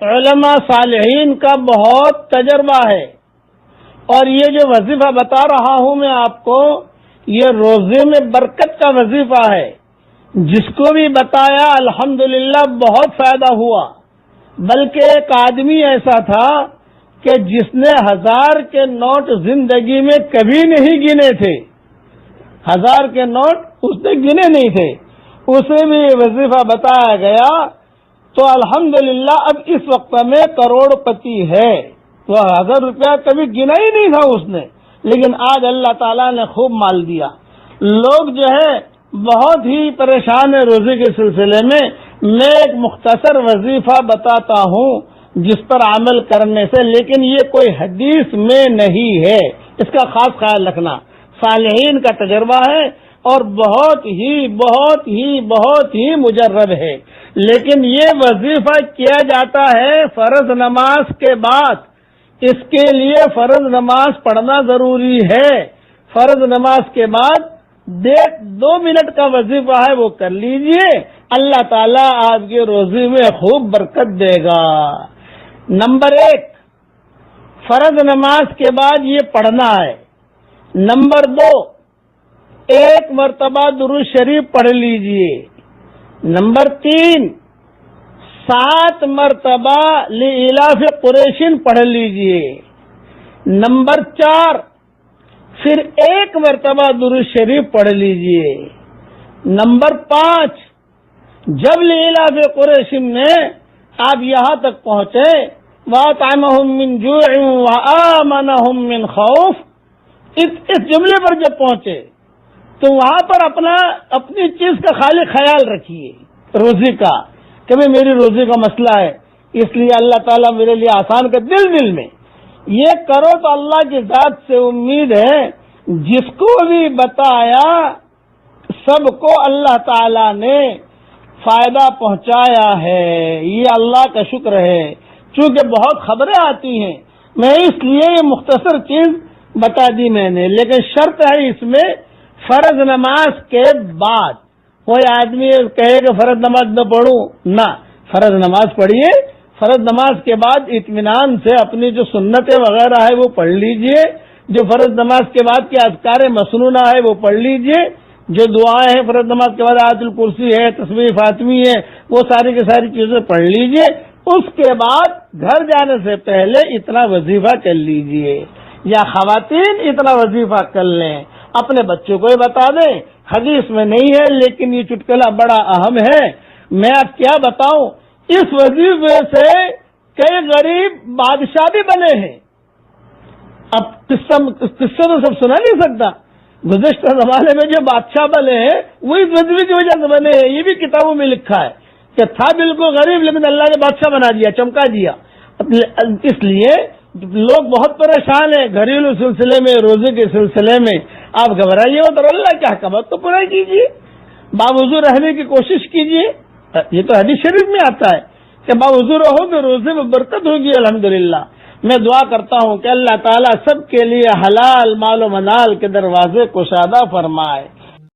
علماء صالحین کا بہت تجربہ ہے، اور یہ جو وظیفہ بتا رہا ہوں میں آپ کو، یہ روزے میں برکت کا وظیفہ ہے۔ جس کو بھی بتایا الحمدللہ بہت فائدہ ہوا۔ بلکہ ایک آدمی ایسا تھا کہ جس نے 1000 کے نوٹ زندگی میں کبھی نہیں گنے تھے، 1000 کے نوٹ اس نے گنے نہیں تھے، اسے بھی یہ وظیفہ بتایا گیا تو الحمدللہ اب اس وقت میں کروڑ پتی ہے۔ تو 1000 روپیہ کبھی گنا ہی نہیں تھا اس نے، لیکن آج اللہ تعالیٰ نے خوب مال دیا۔ لوگ جو ہے بہت ہی پریشان ہے روزے کے سلسلے میں۔ میں ایک مختصر وظیفہ بتاتا ہوں جس پر عمل کرنے سے، لیکن یہ کوئی حدیث میں نہیں ہے، اس کا خاص خیال رکھنا۔ صالحین کا تجربہ ہے اور بہت ہی مجرب ہے۔ لیکن یہ وظیفہ کیا جاتا ہے فرض نماز کے بعد، اس کے لیے فرض نماز پڑھنا ضروری ہے۔ فرض نماز کے بعد 2 منٹ کا وظیفہ ہے، وہ کر لیجئے، اللہ تعالیٰ آپ کے روزے میں خوب برکت دے گا۔ نمبر 1، فرض نماز کے بعد یہ پڑھنا ہے۔ نمبر 2، 1 مرتبہ درود شریف پڑھ لیجئے۔ نمبر 3، 7 مرتبہ لإلاف قریش پڑھ لیجئے۔ نمبر 4، پھر 1 مرتبہ درود شریف پڑھ لیجئے۔ نمبر 5، جب لإلاف قریش میں آپ یہاں تک پہنچے وَأَطْعَمَهُم مِّن جُوعٍ وَآمَنَهُم مِّن خَوْفٍ، اس جملے پر جب پہنچے تو وہاں پر اپنی چیز کا خالی خیال رکھیے، روزی کا، کہ میری روزی کا مسئلہ ہے، اس لیے اللہ تعالیٰ میرے لیے آسان کر، دل میں یہ کرو تو اللہ کی ذات سے امید ہے جس کو بھی بتایا سب کو اللہ تعالیٰ نے فائدہ پہنچایا ہے۔ یہ اللہ کا شکر ہے۔ چونکہ بہت خبریں آتی ہیں، میں اس لیے یہ مختصر چیز بتا دی میں نے، لیکن شرط ہے اس میں فرض نماز کے بعد۔ کوئی آدمی کہے کہ فرض نماز نہ پڑھوں، نہ، فرض نماز پڑھیے، فرض نماز کے بعد اطمینان سے اپنی جو سنتیں وغیرہ ہے وہ پڑھ لیجئے، جو فرض نماز کے بعد کے اذکار مسنونہ ہے وہ پڑھ لیجئے، جو دعائیں ہیں فرض نماز کے بعد آیت الکرسی ہے، تسبیح فاطمی ہے، وہ ساری کی ساری چیزیں پڑھ لیجئے۔ اس کے بعد گھر جانے سے پہلے اتنا وظیفہ کر لیجئے، یا خواتین اتنا وظیفہ کر لیں، اپنے بچوں کو ہی بتا دیں۔ حدیث میں نہیں ہے لیکن یہ چٹکلا بڑا اہم ہے۔ میں اب کیا بتاؤں، اس وظیفے سے کئی غریب بادشاہ بھی بنے ہیں۔ اب قصہ تو سب سنا نہیں سکتا، گزشتہ زمانے میں جو بادشاہ بنے ہیں وہ اس وظیفے کی وجہ سے بنے ہیں۔ یہ بھی کتابوں میں لکھا ہے کہ تھا بالکل غریب لیکن اللہ نے بادشاہ بنا دیا، چمکا دیا۔ اس لیے لوگ بہت پریشان ہیں گھریلو سلسلے میں، روزے کے سلسلے میں۔ آپ گھبرائیے مت، اللہ کے احکامات تو پورا کیجیے، باوضو رہنے کی کوشش کیجیے۔ یہ تو حدیث شریف میں آتا ہے کہ باوضو رہو گے روزے میں برکت ہوگی الحمدللہ۔ میں دعا کرتا ہوں کہ اللہ تعالیٰ سب کے لیے حلال مال و منال کے دروازے کشادہ فرمائے۔